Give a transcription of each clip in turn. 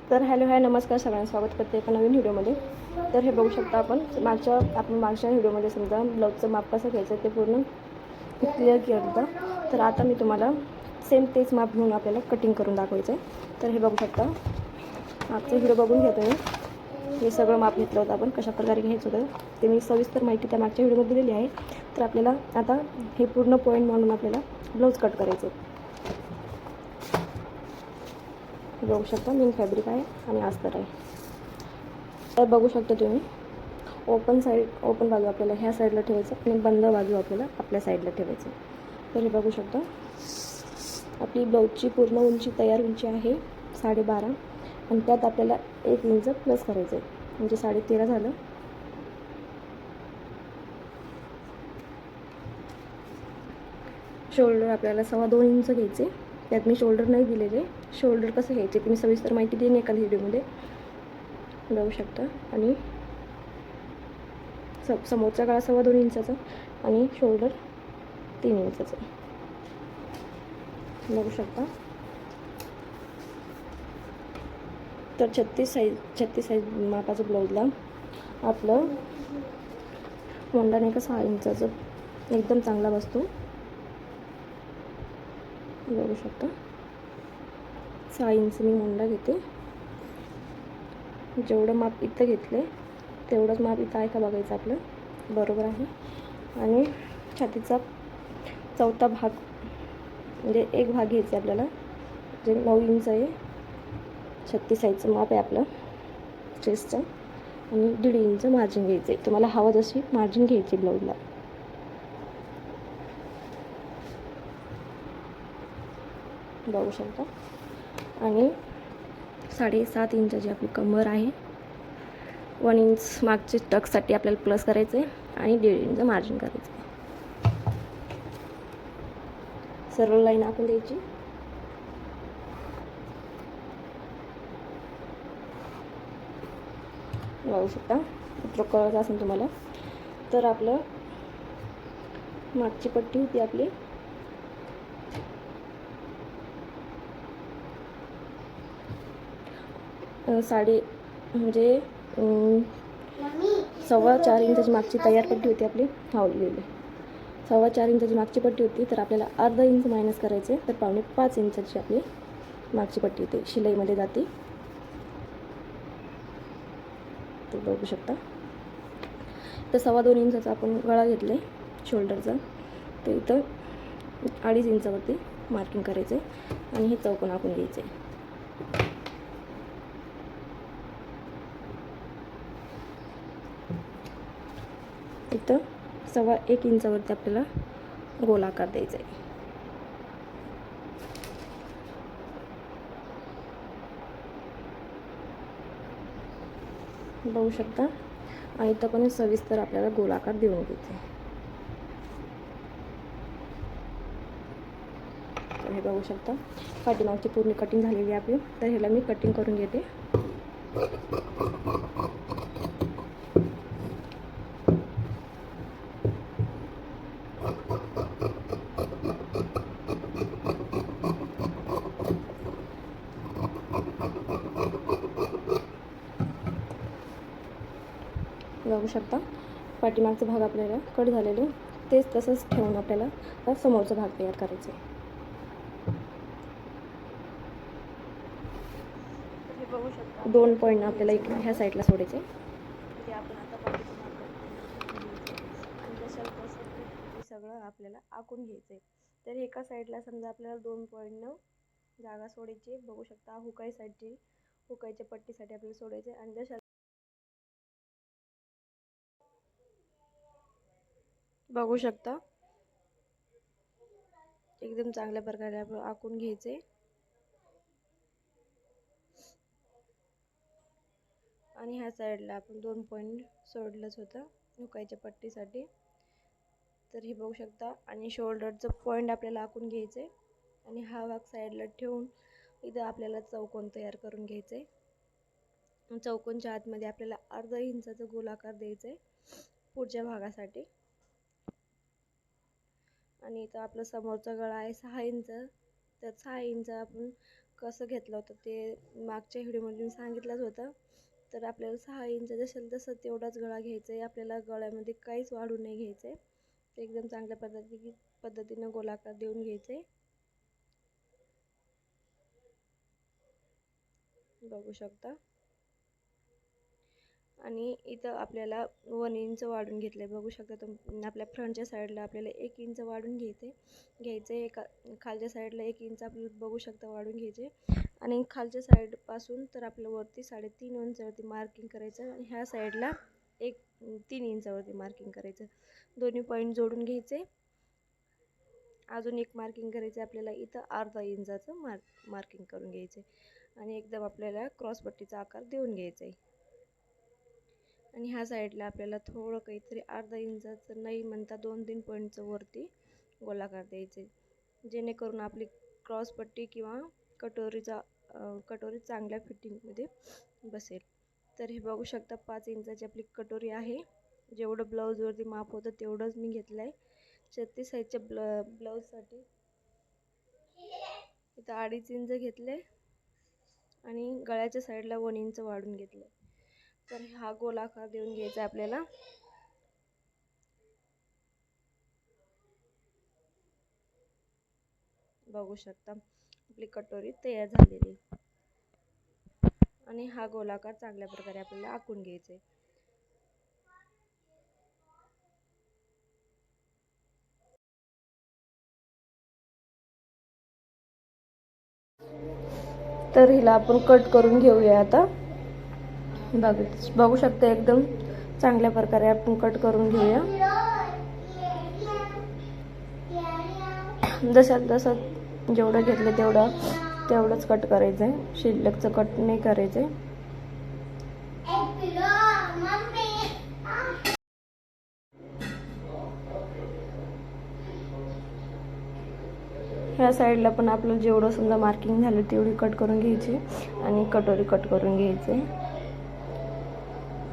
तर hello hi नमस्कार सगळ्यांना स्वागत करते एका नवीन व्हिडिओमध्ये. तर हे बघू शकता आपण मागच्या व्हिडिओमध्ये समजा ब्लाऊजचं माप कसं घ्यायचं ते पूर्ण क्लिअर केलं होतं. तर आता मी तुम्हाला सेम तेच माप घेऊन आपल्याला कटिंग करून दाखवायचं आहे. तर हे बघू शकता, मागचा व्हिडिओ बघून घ्या तुम्ही. हे सगळं माप घेतलं होतं आपण, कशा प्रकारे घ्यायचं होतं ते मी सविस्तर माहिती त्या मागच्या व्हिडिओमध्ये दिलेली आहे. तर आपल्याला आता हे पूर्ण पॉईंट मानून आपल्याला ब्लाऊज कट करायचं आहे. बघू शकता मेन फॅब्रिक आहे आणि अस्तर आहे. तर बघू शकता तुम्ही, ओपन बाजू आपल्याला ह्या साईडला ठेवायचं आणि बंद बाजू आपल्याला आपल्या साईडला ठेवायचं. तर हे बघू शकता, आपली ब्लाऊजची पूर्ण उंची तयार उंची आहे 12.5 आणि त्यात आपल्याला 1 इंच प्लस करायचं आहे, म्हणजे 13.5 झालं. शोल्डर आपल्याला 2.25 इंच घ्यायचे. त्यात मी शोल्डर नाही दिलेले. शोल्डर कसं घ्यायचे तुम्ही सविस्तर माहिती देईन एका व्हिडिओमध्ये, बघू शकता. आणि समोरचा गळा 2.25 इंचाचा आणि शोल्डर 3 इंचाचं बघू शकता. तर 36 साईज मापाचं ब्लाऊजला आपलं मोंडा नाही का 6 इंचाचं एकदम चांगला बसतो. बघू शकता 6 इंच मी मोंडा घेते. जेवढं माप इथं घेतले तेवढंच माप इथं आहे का बघायचं आपलं, बरोबर आहे. आणि छातीचा चौथा भाग म्हणजे एक भाग घ्यायचा आपल्याला, जे 9 इंच आहे. 36 साईजचं माप आहे आपलं चेस्टचं. आणि 1.5 इंच मार्जिन घ्यायचं आहे. तुम्हाला हवं जशी मार्जिन घ्यायची ब्लाऊजला. बघू शकता. आणि 7.5 इंचाची आपली कमर आहे. 1 इंच मागचे टक्ससाठी आपल्याला प्लस करायचं आहे आणि 1.5 इंच मार्जिन करायचं आहे. सरळ लाईन आखून द्यायची. बघू शकता, चित्र कळत असेल तुम्हाला. तर आपलं मागची पट्टी होती आपली म्हणजे 4.25 इंचाची मागची तयार पट्टी होती आपली. लिहिली 4.25 इंचाची मागची पट्टी होती. तर आपल्याला अर्धा इंच मायनस करायचे. तर 5.5 इंचाची आपली मागची पट्टी होते, शिलाईमध्ये जाते. ते बघू शकता. तर 2.25 इंचाचा आपण गळा घेतले शोल्डरचा. तर इथं 2.5 इंचावरती मार्किंग करायचं आहे आणि हे चौकोन आखून घ्यायचे. इथं 1.25 इंचावरती आपल्याला गोल आकार द्यायचा आहे. बघू शकता. आणि इथं पण सविस्तर आपल्याला गोल आकार देऊन घ्यायचा आहे. तर हे बघू शकता, पाठीमागची पूर्ण कटिंग झालेली आहे आपली. तर ह्याला मी कटिंग करून घेते. बघू शकता, पाठीमागचा भाग आपल्याला कट झालेले तेच तसंच ठेवून आपल्याला समोरचा भाग तयार करायचा आहे. हे बघू शकता, 2 पॉईंट आपल्याला ह्या साईडला सोडायचे. ते आपण आता बाकीचं माप आणि जशाला तसं हे सगळं आपल्याला आखून घ्यायचं आहे. तर एका साईडला समजा आपल्याला 2 पॉईंटनं जागा सोडायची. बघू शकता, हुकाईच्या पट्टीसाठी आपल्याला सोडायचे. आणि जशा बघू शकता, एकदम चांगल्या प्रकारे आपण आखून घ्यायचे. आणि ह्या साईडला आपण 2 पॉईंट सोडलंच होतं हुकाईच्या पट्टीसाठी. तर हे बघू शकता. आणि शोल्डरचं पॉईंट आपल्याला आखून घ्यायचे आणि हा भाग साईडला ठेवून इथं आपल्याला चौकोन तयार करून घ्यायचे. चौकोनच्या आतमध्ये आपल्याला अर्धा इंचाचा गोलाकार द्यायचा आहे पुढच्या भागासाठी. आणि इथं आपला समोरचा गळा आहे 6 इंच. तर 6 इंच आपण कसं घेतलं होतं ते मागच्या व्हिडिओमध्ये सांगितलंच होतं. तर आपल्याला 6 इंच असेल तसं तेवढाच गळा घ्यायचा आहे. आपल्याला गळ्यामध्ये काहीच वाढून नाही घ्यायचं आहे. ते एकदम चांगल्या पद्धतीनं गोलाकार देऊन घ्यायचं आहे. बघू शकता. आणि इथं आपल्याला 1 इंच वाढून घेतलं बघू शकता तुम्ही. आपल्या फ्रंटच्या साईडला आपल्याला 1 इंच वाढून घ्यायचं खालच्या साईडला 1 इंच आपल्याला बघू शकता वाढून घ्यायचे. आणि खालच्या साईडपासून तर आपल्या वरती 3.5 इंचावरती मार्किंग करायचं आणि ह्या साईडला 3 इंचावरती मार्किंग करायचं. दोन्ही पॉईंट जोडून घ्यायचे. अजून एक मार्किंग करायचं आपल्याला इथं अर्धा इंचाचं मार्किंग करून घ्यायचं आणि एकदम आपल्याला क्रॉसपट्टीचा आकार देऊन घ्यायचा आहे. आणि ह्या साईडला आपल्याला थोडं काहीतरी अर्धा इंचाचं नाही म्हणता 2-3 पॉईंटचं वरती गोलाकार द्यायचे, जेणेकरून आपली क्रॉसपट्टी किंवा कटोरी चांगल्या फिटिंगमध्ये बसेल. तर हे बघू शकता 5 इंचाची आपली कटोरी आहे. जेवढं ब्लाऊजवरती माप होतं तेवढंच मी घेतलं आहे. 36 साईजच्या ब्लाऊजसाठी इथं 2.5 इंच घेतले आणि गळ्याच्या साईडला 1 इंच वाढून घेतले. तर हा गोल आकार देऊन घ्यायचा आपल्याला. बघू शकता आपली कटोरी तयार झालेली आणि हा गोलाकार चांगल्या प्रकारे आपल्याला आखून घ्यायचा आहे. तर हिला आपण कट करून घेऊया आता. बघू शकता एकदम चांगल्या प्रकारे आपण कट करून घेऊया. जसं जेवढं घेतलं तेवढंच कट करायचं आहे. शिल्लकचं कट नाही करायचं आहे. ह्या साईडला पण आपलं जेवढं समजा मार्किंग झालं तेवढी कट करून घ्यायची आणि कटोरी कट करून घ्यायची.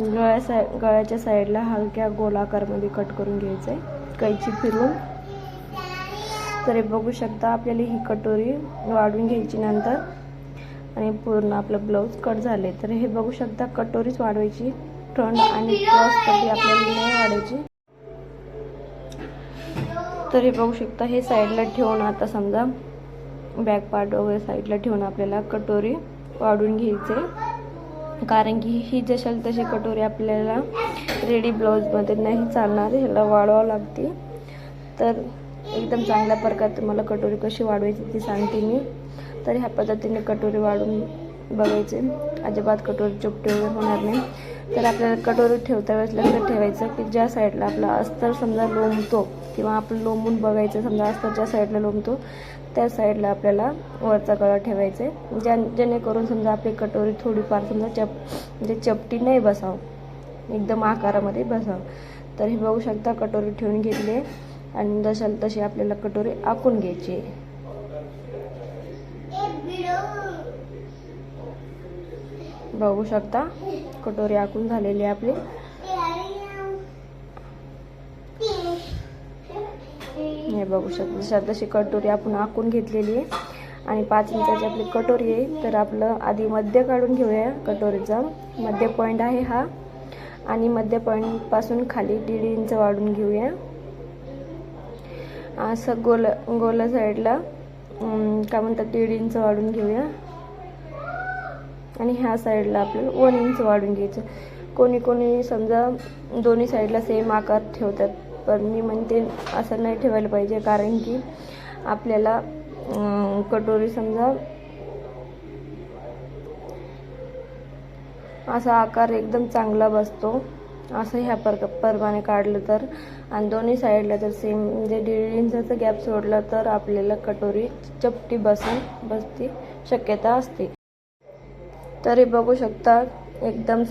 गळ्याच्या साईडला हलक्या गोलाकारमध्ये कट करून घ्यायचं आहे कैची फिरून. तर हे बघू शकता आपल्याला ही कटोरी वाढून घ्यायची नंतर आणि पूर्ण आपलं ब्लाऊज कट झाले. तर हे बघू शकता कटोरीच वाढवायची, फ्रंट आणि क्रॉसपट्टी आपल्याला नाही वाढायची. तर हे बघू शकता हे साईडला ठेवून आता समजा बॅक पार्ट वगैरे साईडला ठेवून आपल्याला कटोरी वाढून घ्यायचे. कारण की ही जशाल तशी कटोरी आपल्याला रेडी ब्लाऊजमध्ये नाही चालणार, ह्याला वाढवावं लागते. तर एकदम चांगल्या प्रकारे तुम्हाला कटोरी कशी वाढवायची ती सांगते मी. तर ह्या पद्धतीने कटोरी वाढून बघायचे, अजिबात कटोरी चुपटे वगैरे होणार नाही. तर आपल्याला कटोरी ठेवता वेळेस लक्षात ठेवायचं की ज्या साईडला आपला अस्तर समजा लोंबतो किंवा आपण लोंबून बघायचं, समजा अस्तर ज्या साईडला लोंबतो त्या साईडला आपल्याला वरचा गळा ठेवायचा आहे, जेणेकरून समजा आपली कटोरी थोडीफार समजा चपटी नाही बसावं, एकदम आकारामध्ये बसावं. तर हे बघू शकता कटोरी ठेवून घेतली आहे आणि जशाल तशी आपल्याला कटोरी आखून घ्यायची आहे. बघू शकता कटोरी आखून झालेली आहे आपली. हे बघू शकता जशा तशी कटोरी आपण आखून घेतलेली आहे आणि 5 इंचाची आपली कटोरी आहे. तर आपलं आधी मध्य काढून घेऊया. कटोरीचा मध्य पॉईंट आहे हा आणि मध्य पॉईंटपासून खाली 1.5 इंच वाढून घेऊया. असं गोल साईडला काय म्हणतात 1.5 इंच वाढून घेऊया आणि ह्या साईडला आपल्याला 1 इंच वाढून घ्यायचं. कोणी समजा दोन्ही साईडला सेम आकार ठेवतात, पण मी म्हणते असं नाही ठेवायला पाहिजे. कारण की आपल्याला कटोरी समजा असा आकार एकदम चांगला बसतो असं ह्या प्रमाणे काढलं तर. आणि दोन्ही साईडला जर सेम म्हणजे 1.5 इंचाचा गॅप सोडला तर आपल्याला कटोरी चपटी बसती शक्यता असते. तर हे बघू शकता एकदम